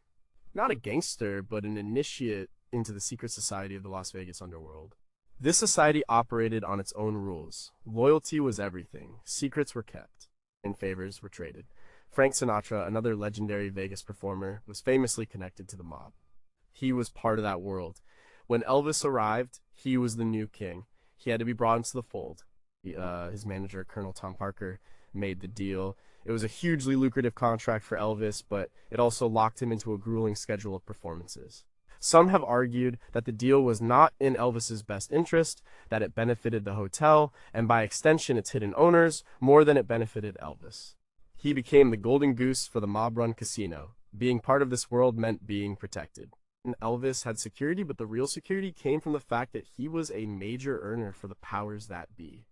Not a gangster, but an initiate into the secret society of the Las Vegas underworld. This society operated on its own rules. Loyalty was everything. Secrets were kept, and favors were traded. Frank Sinatra, another legendary Vegas performer, was famously connected to the mob. He was part of that world. When Elvis arrived, he was the new king. He had to be brought into the fold. His manager, Colonel Tom Parker, made the deal. It was a hugely lucrative contract for Elvis, but it also locked him into a grueling schedule of performances. Some have argued that the deal was not in Elvis's best interest, that it benefited the hotel, and by extension its hidden owners, more than it benefited Elvis. He became the golden goose for the mob-run casino. Being part of this world meant being protected. Elvis had security, but the real security came from the fact that he was a major earner for the powers that be.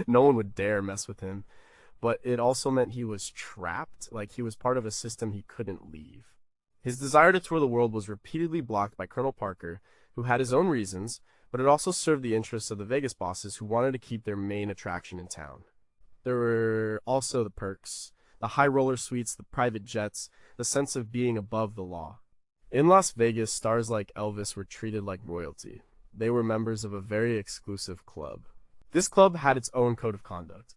No one would dare mess with him, but it also meant he was trapped, like he was part of a system he couldn't leave. His desire to tour the world was repeatedly blocked by Colonel Parker, who had his own reasons, but it also served the interests of the Vegas bosses who wanted to keep their main attraction in town. There were also the perks, the high roller suites, the private jets, the sense of being above the law. In Las Vegas, stars like Elvis were treated like royalty. They were members of a very exclusive club. This club had its own code of conduct.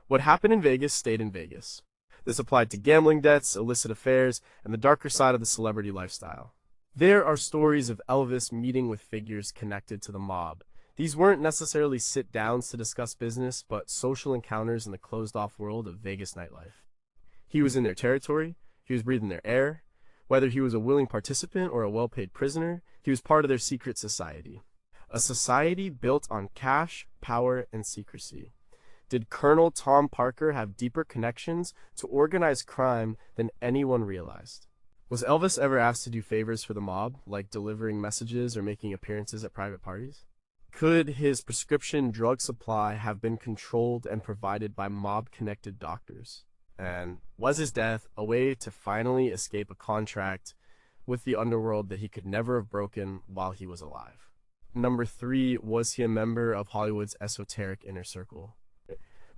What happened in Vegas stayed in Vegas. This applied to gambling debts, illicit affairs, and the darker side of the celebrity lifestyle. There are stories of Elvis meeting with figures connected to the mob. These weren't necessarily sit-downs to discuss business, but social encounters in the closed-off world of Vegas nightlife. He was in their territory, he was breathing their air. Whether he was a willing participant or a well-paid prisoner, he was part of their secret society. A society built on cash, power, and secrecy. Did Colonel Tom Parker have deeper connections to organized crime than anyone realized? Was Elvis ever asked to do favors for the mob, like delivering messages or making appearances at private parties? Could his prescription drug supply have been controlled and provided by mob-connected doctors? And was his death a way to finally escape a contract with the underworld that he could never have broken while he was alive? Number 3, was he a member of Hollywood's esoteric inner circle?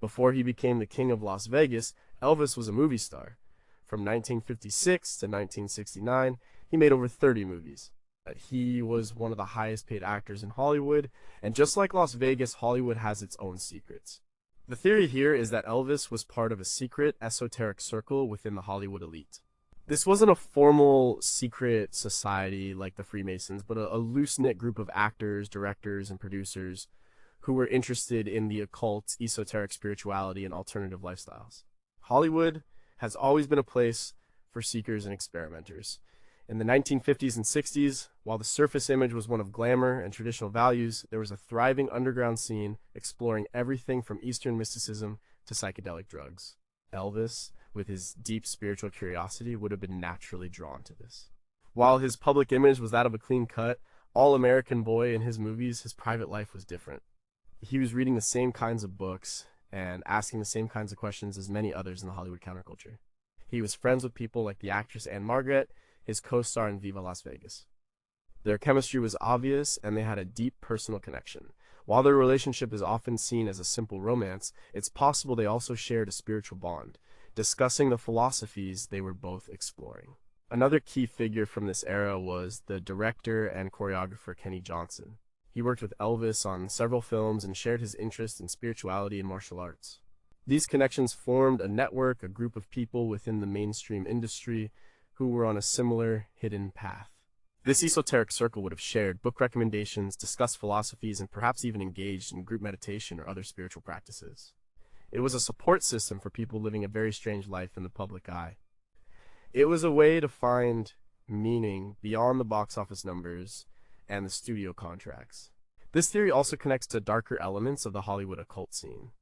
Before he became the king of Las Vegas, Elvis was a movie star. From 1956 to 1969, he made over 30 movies. He was one of the highest paid actors in Hollywood, and just like Las Vegas, Hollywood has its own secrets. The theory here is that Elvis was part of a secret esoteric circle within the Hollywood elite. This wasn't a formal secret society like the Freemasons, but a loose-knit group of actors, directors, and producers who were interested in the occult, esoteric spirituality, and alternative lifestyles. Hollywood has always been a place for seekers and experimenters. In the 1950s and 60s, while the surface image was one of glamour and traditional values, there was a thriving underground scene exploring everything from Eastern mysticism to psychedelic drugs. Elvis, with his deep spiritual curiosity, would have been naturally drawn to this. While his public image was that of a clean-cut, all-American boy in his movies, his private life was different. He was reading the same kinds of books and asking the same kinds of questions as many others in the Hollywood counterculture. He was friends with people like the actress Anne Margaret, his co-star in Viva Las Vegas. Their chemistry was obvious, and they had a deep personal connection. While their relationship is often seen as a simple romance, it's possible they also shared a spiritual bond, discussing the philosophies they were both exploring. Another key figure from this era was the director and choreographer Kenny Johnson. He worked with Elvis on several films and shared his interest in spirituality and martial arts. These connections formed a network, a group of people within the mainstream industry who were on a similar hidden path. This esoteric circle would have shared book recommendations, discussed philosophies, and perhaps even engaged in group meditation or other spiritual practices. It was a support system for people living a very strange life in the public eye. It was a way to find meaning beyond the box office numbers and the studio contracts. This theory also connects to darker elements of the Hollywood occult scene.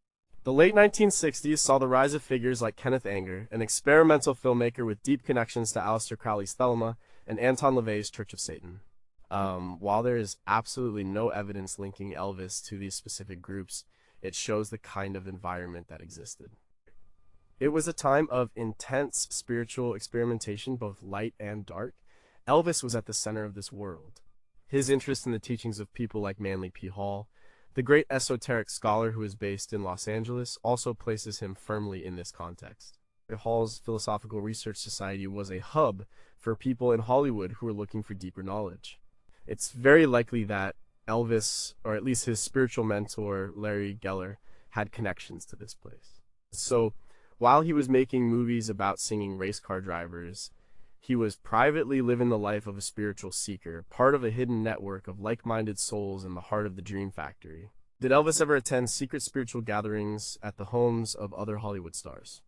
The late 1960s saw the rise of figures like Kenneth Anger, an experimental filmmaker with deep connections to Aleister Crowley's Thelema and Anton LaVey's Church of Satan. While there is absolutely no evidence linking Elvis to these specific groups, it shows the kind of environment that existed. It was a time of intense spiritual experimentation, both light and dark. Elvis was at the center of this world. His interest in the teachings of people like Manly P. Hall, the great esoteric scholar who is based in Los Angeles, also places him firmly in this context. Hall's Philosophical Research Society was a hub for people in Hollywood who were looking for deeper knowledge. It's very likely that Elvis, or at least his spiritual mentor, Larry Geller, had connections to this place. So, while he was making movies about singing race car drivers, he was privately living the life of a spiritual seeker, part of a hidden network of like-minded souls in the heart of the Dream Factory. Did Elvis ever attend secret spiritual gatherings at the homes of other Hollywood stars?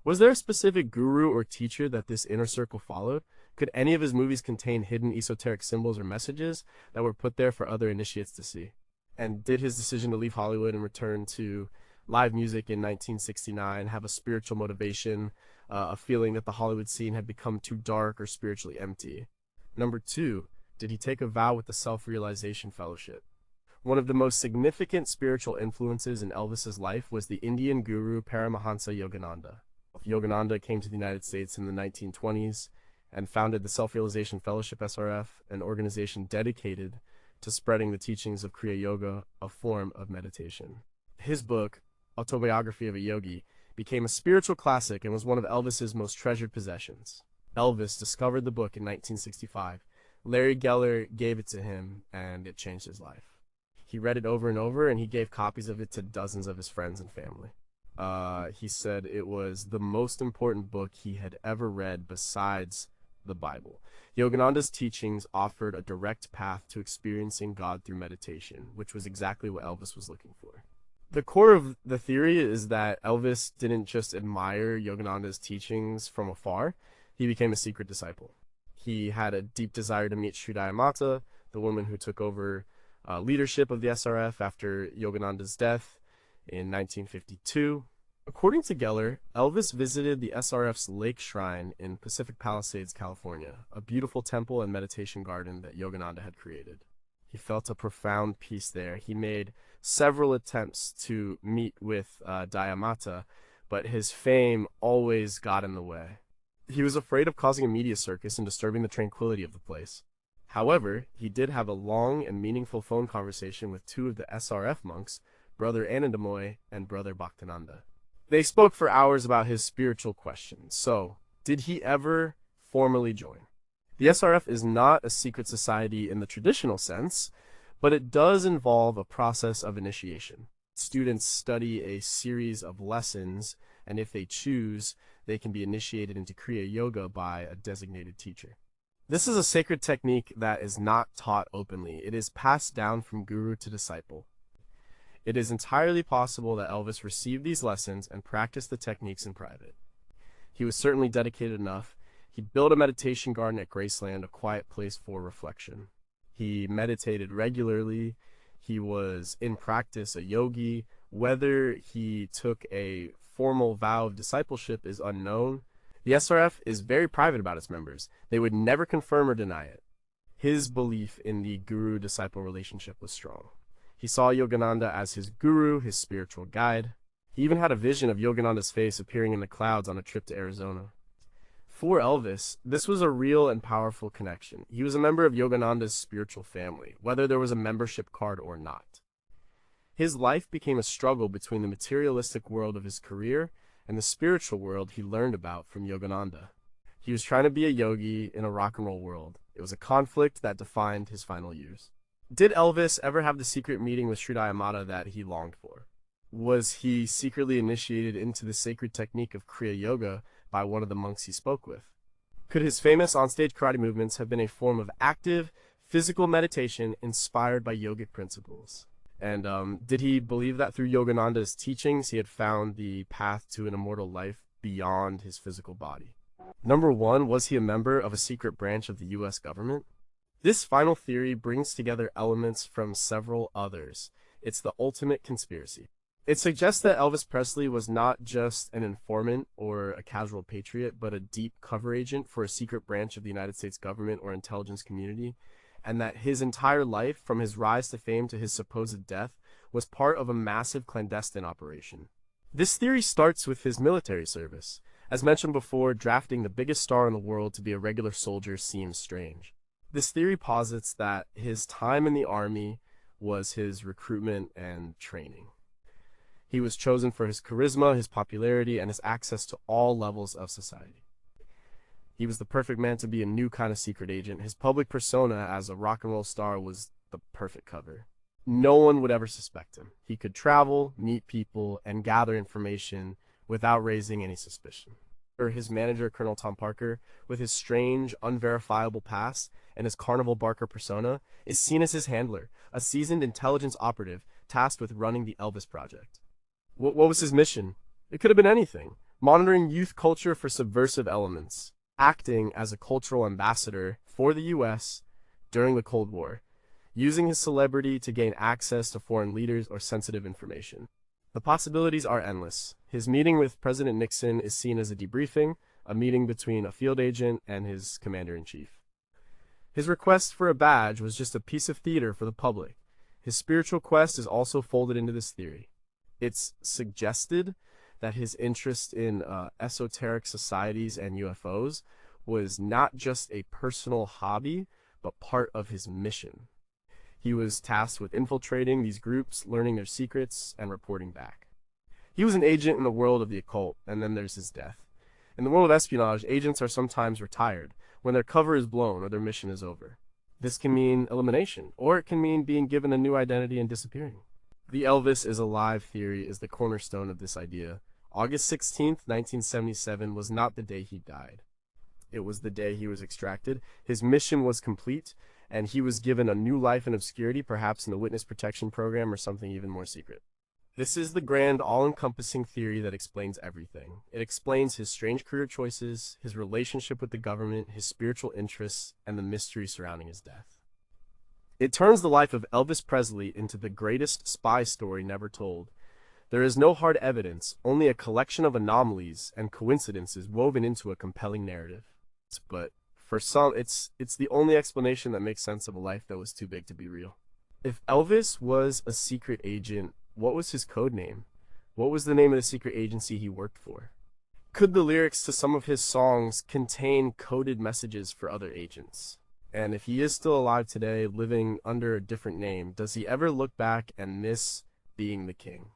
Was there a specific guru or teacher that this inner circle followed? Could any of his movies contain hidden esoteric symbols or messages that were put there for other initiates to see? And did his decision to leave Hollywood and return to live music in 1969 have a spiritual motivation, a feeling that the Hollywood scene had become too dark or spiritually empty? Number 2, did he take a vow with the Self-Realization Fellowship? One of the most significant spiritual influences in Elvis's life was the Indian guru Paramahansa Yogananda. Yogananda came to the United States in the 1920s and founded the Self-Realization Fellowship SRF, an organization dedicated to spreading the teachings of Kriya Yoga, a form of meditation. His book, Autobiography of a Yogi, became a spiritual classic and was one of Elvis's most treasured possessions. Elvis discovered the book in 1965. Larry Geller gave it to him, and it changed his life. He read it over and over, and he gave copies of it to dozens of his friends and family. He said it was the most important book he had ever read besides the Bible. Yogananda's teachings offered a direct path to experiencing God through meditation, which was exactly what Elvis was looking for. The core of the theory is that Elvis didn't just admire Yogananda's teachings from afar, he became a secret disciple. He had a deep desire to meet Sri Dayamata, the woman who took over leadership of the SRF after Yogananda's death in 1952. According to Geller, Elvis visited the SRF's Lake Shrine in Pacific Palisades, California, a beautiful temple and meditation garden that Yogananda had created. He felt a profound peace there. He made several attempts to meet with Dayamata, but his fame always got in the way. He was afraid of causing a media circus and disturbing the tranquility of the place. However, he did have a long and meaningful phone conversation with 2 of the SRF monks, Brother Anandamoy and Brother Bhaktananda. They spoke for hours about his spiritual questions. So, did he ever formally join? The SRF is not a secret society in the traditional sense, but it does involve a process of initiation. Students study a series of lessons, and if they choose, they can be initiated into Kriya Yoga by a designated teacher. This is a sacred technique that is not taught openly. It is passed down from guru to disciple. It is entirely possible that Elvis received these lessons and practiced the techniques in private. He was certainly dedicated enough. He built a meditation garden at Graceland, a quiet place for reflection. He meditated regularly. He was in practice a yogi. Whether he took a formal vow of discipleship is unknown. The SRF is very private about its members. They would never confirm or deny it. His belief in the guru-disciple relationship was strong. He saw Yogananda as his guru, his spiritual guide. He even had a vision of Yogananda's face appearing in the clouds on a trip to Arizona. For Elvis, this was a real and powerful connection. He was a member of Yogananda's spiritual family, whether there was a membership card or not. His life became a struggle between the materialistic world of his career and the spiritual world he learned about from Yogananda. He was trying to be a yogi in a rock and roll world. It was a conflict that defined his final years. Did Elvis ever have the secret meeting with Sri Amata that he longed for? Was he secretly initiated into the sacred technique of Kriya Yoga by one of the monks he spoke with? Could his famous onstage karate movements have been a form of active, physical meditation inspired by yogic principles? And did he believe that through Yogananda's teachings he had found the path to an immortal life beyond his physical body? Number 1, was he a member of a secret branch of the US government? This final theory brings together elements from several others. It's the ultimate conspiracy. It suggests that Elvis Presley was not just an informant or a casual patriot, but a deep cover agent for a secret branch of the United States government or intelligence community, and that his entire life, from his rise to fame to his supposed death, was part of a massive clandestine operation. This theory starts with his military service. As mentioned before, drafting the biggest star in the world to be a regular soldier seems strange. This theory posits that his time in the army was his recruitment and training. He was chosen for his charisma, his popularity, and his access to all levels of society. He was the perfect man to be a new kind of secret agent. His public persona as a rock and roll star was the perfect cover. No one would ever suspect him. He could travel, meet people, and gather information without raising any suspicion. Or his manager, Colonel Tom Parker, with his strange, unverifiable past and his carnival barker persona, is seen as his handler, a seasoned intelligence operative tasked with running the Elvis Project. What was his mission? It could have been anything. Monitoring youth culture for subversive elements. Acting as a cultural ambassador for the US during the Cold War. Using his celebrity to gain access to foreign leaders or sensitive information. The possibilities are endless. His meeting with President Nixon is seen as a debriefing, a meeting between a field agent and his commander-in-chief. His request for a badge was just a piece of theater for the public. His spiritual quest is also folded into this theory. It's suggested that his interest in esoteric societies and UFOs was not just a personal hobby, but part of his mission. He was tasked with infiltrating these groups, learning their secrets, and reporting back. He was an agent in the world of the occult, and then there's his death. In the world of espionage, agents are sometimes retired when their cover is blown or their mission is over. This can mean elimination, or it can mean being given a new identity and disappearing. The Elvis is alive theory is the cornerstone of this idea. August 16th, 1977 was not the day he died. It was the day he was extracted. His mission was complete, and he was given a new life in obscurity, perhaps in the witness protection program or something even more secret. This is the grand, all-encompassing theory that explains everything. It explains his strange career choices, his relationship with the government, his spiritual interests, and the mystery surrounding his death. It turns the life of Elvis Presley into the greatest spy story never told. There is no hard evidence, only a collection of anomalies and coincidences woven into a compelling narrative. But for some, it's the only explanation that makes sense of a life that was too big to be real. If Elvis was a secret agent, what was his code name? What was the name of the secret agency he worked for? Could the lyrics to some of his songs contain coded messages for other agents? And if he is still alive today, living under a different name, does he ever look back and miss being the king?